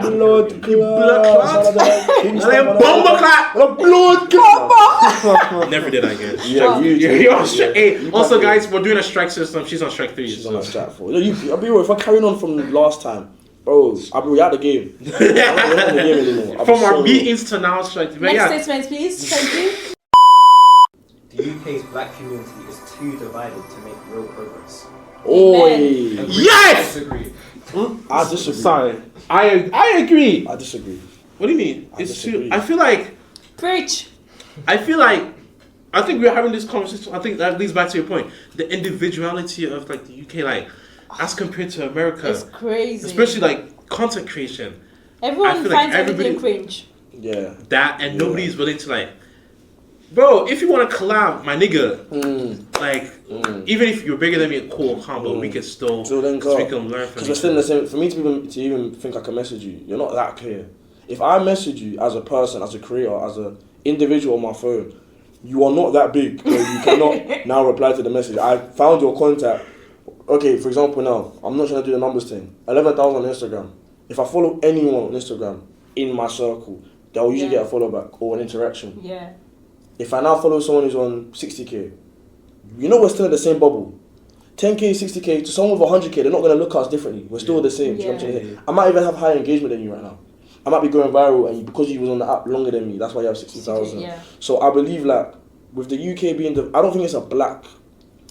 clot. Never did I get. Yeah, you're on strike. Hey, also, guys, we're doing a strike system. She's on strike 3. She's on strike 4. I'll be real. If I carry on from last time, bro, I'll be out of the game. We're not in the game anymore. From our meetings to now, strike. Next statement, please. Thank you. The UK's black community is too divided to make real progress. Yes! Disagree. I disagree. Sorry. I agree. I disagree. What do you mean? It's too. I feel like. Preach. I think we're having this conversation. I think that leads back to your point. The individuality of like the UK, like as compared to America, it's crazy. Especially like content creation. Everyone finds everything cringe. Yeah. That and nobody's willing to like. Bro, if you want to collab, my nigga, even if you're bigger than me, cool, combo, we can still then go. We can learn from. Because we're still in the same. For me to even think I can message you, you're not that clear. If I message you as a person, as a creator, as an individual on my phone, you are not that big. You cannot now reply to the message. I found your contact. Okay, for example, now I'm not trying to do the numbers thing. 11,000 on Instagram. If I follow anyone on Instagram in my circle, they'll usually get a follow back or an interaction. Yeah. If I now follow someone who's on 60k, you know we're still in the same bubble. 10k, 60k, to someone with 100k, they're not going to look at us differently. We're still the same. Yeah. I might even have higher engagement than you right now. I might be going viral, and because you was on the app longer than me, that's why you have 60,000. Yeah. So I believe like with the UK being I don't think it's a black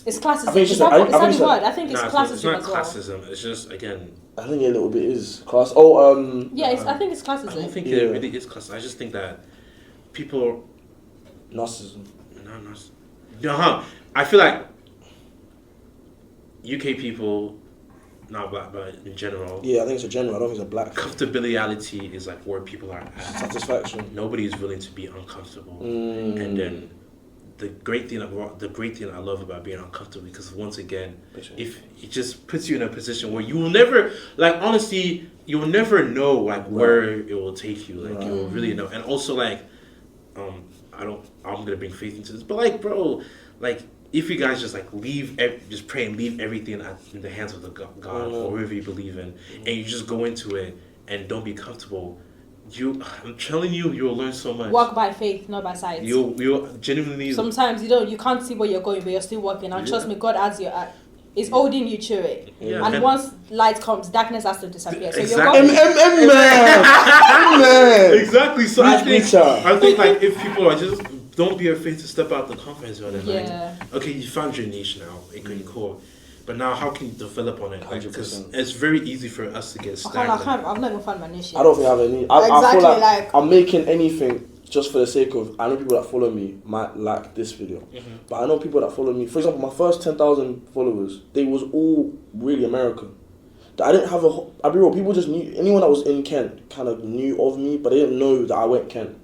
It's classism. I think it's Is just- that I is think that it's the like- word? I think it's Nah, classism it's not as well. classism. It's just again. I think a little bit is class. Oh, Yeah, I think it's I don't classism. think Yeah. it really is classism. I just think that people. narcissism. No. I feel like UK people, not black, but in general, Yeah, I think it's a general. I don't think it's a black. comfortability is like where people are at. Satisfaction. Nobody is willing to be uncomfortable, Mm. and then the great thing I love about being uncomfortable, because once again, if it just puts you in a position where you will never, like, honestly, you will never know like where it will take you. Like you will really know, and also like, I'm gonna bring faith into this, but like, bro, like, if you guys just like just pray and leave everything in the hands of the God or whoever you believe in, and you just go into it and don't be comfortable, I'm telling you, you'll learn so much. Walk by faith, not by sight. You'll genuinely. Sometimes you can't see where you're going, but you're still walking. And trust me, God has you. Is holding you to it. Yeah. And once light comes, darkness has to disappear. So Exactly. you're Man. Exactly. So I Preach, think like if people are just don't be afraid to step out the comfort zone and Yeah. like, okay, you found your niche now, okay, cool. But now how can you develop on it? Like, because 100%. it's very easy for us to get stagnant. I've not even found my niche yet. I don't think I have any. I feel Exactly, like, like- I'm making anything just for the sake of. I know people that follow me might like this video, but I know people that follow me. For example, my first 10,000 followers, they was all really American. I didn't have I'll be real. People just knew. Anyone that was in Kent kind of knew of me, but they didn't know that I went Kent.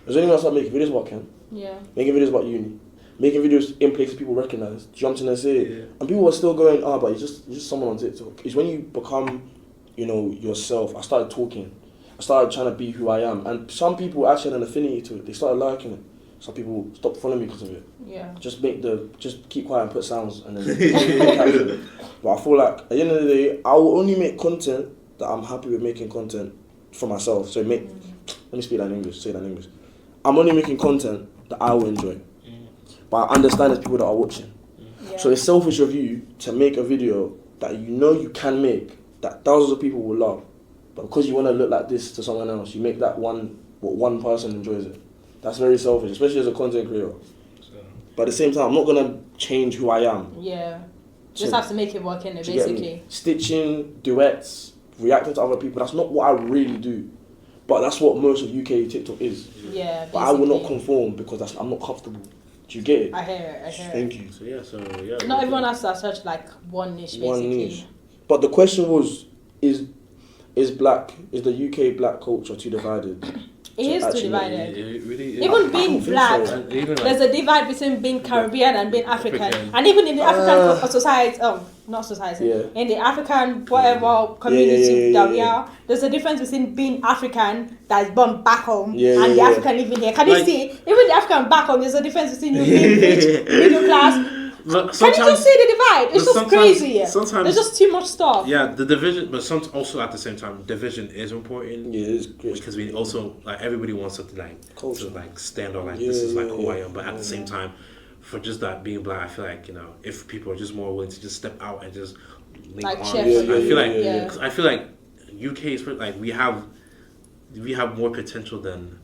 There's anyone else that making videos about Kent, Yeah. making videos about uni, making videos in places people recognize. Jumped in and say, and people were still going, but you're just someone on TikTok. It's when you become, yourself. I started talking. I started trying to be who I am, and some people actually had an affinity to it. They started liking it. Some people stopped following me because of it. Yeah. Just keep quiet and put sounds, and then. But I feel like at the end of the day, I will only make content that I'm happy with making content for myself. So let me speak that in English. Say that in English. I'm only making content that I will enjoy, but I understand there's people that are watching. Yeah. So it's selfish of you to make a video that you know you can make, that thousands of people will love, but because you want to look like this to someone else, you make that one person enjoys it. That's very selfish, especially as a content creator. But at the same time, I'm not gonna change who I am. Yeah. Just have to make it work in it, Do you get me? basically. Stitching, duets, reacting to other people, that's not what I really do. But that's what most of UK TikTok is. Yeah, basically. But I will not conform because I'm not comfortable. Do you get it? I hear it. Thank you. So yeah. Not everyone has to have such like one niche, basically. One niche. But the question was, is the UK black culture too divided? It is too actually- divided. It really is. Even I being don't think black, so. And even there's like, a divide between being Caribbean and being African. African. And even in the African society, not society, Yeah. in the African whatever community Yeah. that we are, there's a difference between being African that is born back home and the Yeah. African living here. Can Like- you see? Even the African back home, there's a difference between you being rich, middle class. but Can you just see the divide? It's just crazy. Sometimes There's just too much stuff. yeah, the division, but also at the same time, division is important. Yeah, it's great. Because we also like everybody wants something like Culture. to like stand on like this is like who I Yeah. am. But at the same time, for just that being black, I feel like if people are just more willing to just step out and just link Like arms, chef. I feel like Yeah. I feel like UK is like we have more potential than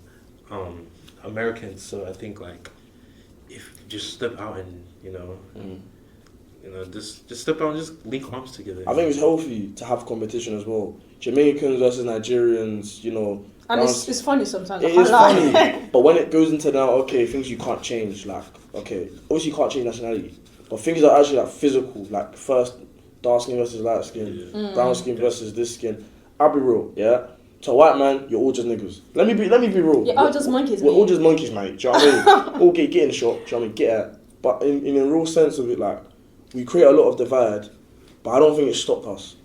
Americans. So I think like if you just step out and just step out and just link arms together. I think it's healthy to have competition as well. Jamaicans versus Nigerians, And it's funny sometimes. It I can't is lie. funny, but when it goes into now, okay, things you can't change, like, okay, obviously you can't change nationality, but things that are actually like physical, like first dark skin versus light skin, brown skin versus this skin. I'll be real, yeah. To a white man, you're all just niggas. Let me be real. You're all just monkeys, We're all mate. just monkeys, mate. Do you know what I mean? Okay, get in the shop. Do you know what I mean? Get at. But in a real sense of it, like, we create a lot of divide, but I don't think it stopped us.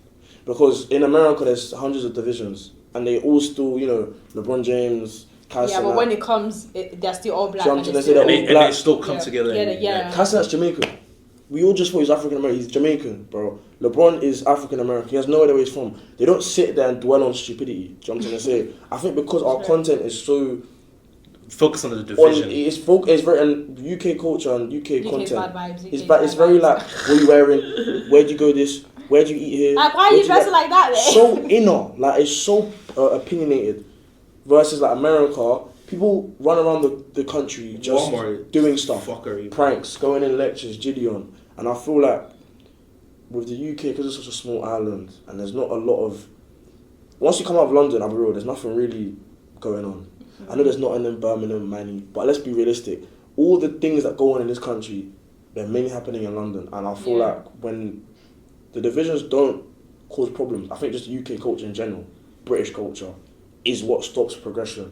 Because in America, there's hundreds of divisions, and they all still, LeBron James, Cass. Yeah, but when it comes, they're still all black. So I'm and trying to it's say still- that and they still come together. Yeah. Cass Jamaican. We all just thought he's African American. He's Jamaican, bro. LeBron is African American. He has no idea where he's from. They don't sit there and dwell on stupidity. Do you know what I'm trying to say? I think because our content is so Focus on the division. it's very and UK culture and UK content. bad vibes, It's UK bad. It's bad very vibes. like, what are you wearing? Where'd you go this? Where'd you eat here? Like, why are Where'd you dressing like that, then? So inner, like it's so opinionated. Versus like America, people run around the country just Walmart, doing stuff, fuckery. pranks, going in lectures, Gideon. And I feel like with the UK, because it's such a small island, and there's not a lot of... Once you come out of London, I'll be real, there's nothing really going on. I know there's Nottingham, Birmingham, Manny, but let's be realistic. All the things that go on in this country, they're mainly happening in London. And I feel like when the divisions don't cause problems, I think just UK culture in general, British culture, is what stops progression.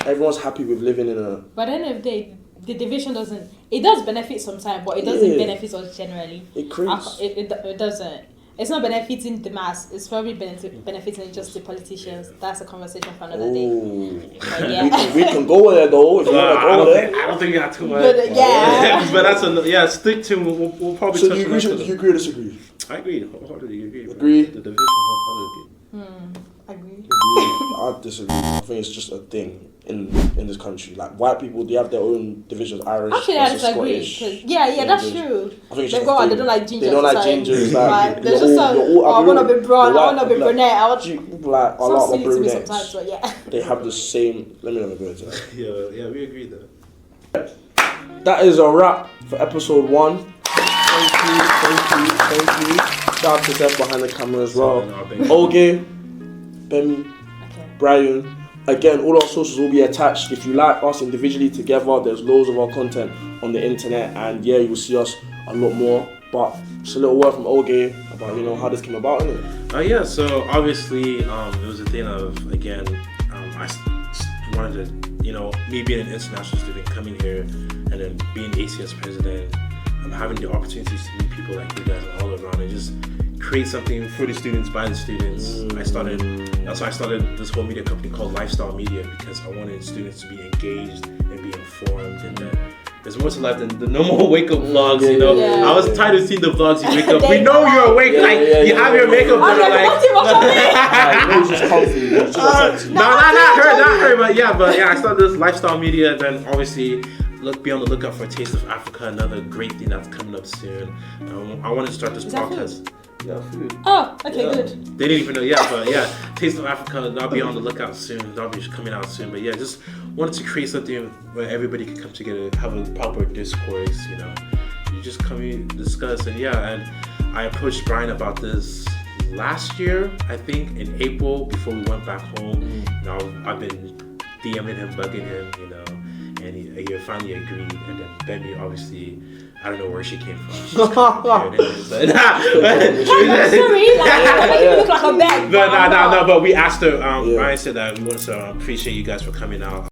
Everyone's happy with living in a... But then if the division doesn't... It does benefit sometimes, but it doesn't benefit us generally. It creates... It doesn't. It's not benefiting the mass. It's probably benefiting just the politicians. That's a conversation for another day. But yeah. we can go there though. If you want to go there. I don't think you got too much. But, yeah. But that's stick to. We'll probably. So touch do you agree or disagree? I agree. Wholeheartedly agree. Agree. The division wholeheartedly. Agree. I disagree. I think it's just a thing in this country. Like white people, they have their own divisions. Irish, actually, I disagree. Yeah, that's true. I think they don't like ginger. They don't like ginger. Like, there's just I want to be blonde. I want to be brunette. I want people like a lot of brunettes. Sometimes, but yeah. They have the same. Let me go into that. Yeah, we agree though. That is a wrap for episode 1. Thank you. Shout out to Seth behind the camera as well. Oge, Bemi, Brian. Again, all our socials will be attached. If you like us individually together, there's loads of our content on the internet, and yeah, you will see us a lot more. But just a little word from Oge about how this came about, innit? Yeah. So obviously, it was a thing of I wanted to, me being an international student coming here, and then being ACS president, having the opportunities to meet people like you guys all around, and just create something for the students, by the students. I started this whole media company called Lifestyle Media because I wanted students to be engaged and be informed, and that there's more to life than the normal wake up vlogs. Yeah. I was tired of seeing the vlogs. You wake up, we know you're awake. You have your makeup done. Not her. But I started this Lifestyle Media, and then obviously. Be on the lookout for Taste of Africa, another great thing that's coming up soon. I want to start this podcast. Yeah, food. Oh, okay, good. They didn't even know, but Taste of Africa, that'll be on the lookout soon. That'll be coming out soon. But just wanted to create something where everybody can come together, have a proper discourse, You just come in, discuss, and I approached Brian about this last year, I think, in April, before we went back home. I've been DMing him, bugging him, and he finally agreed. And then Bemi, obviously, I don't know where she came from. She's sorry, like, you look like a bag. No, but we asked her. Ryan said that we want to appreciate you guys for coming out.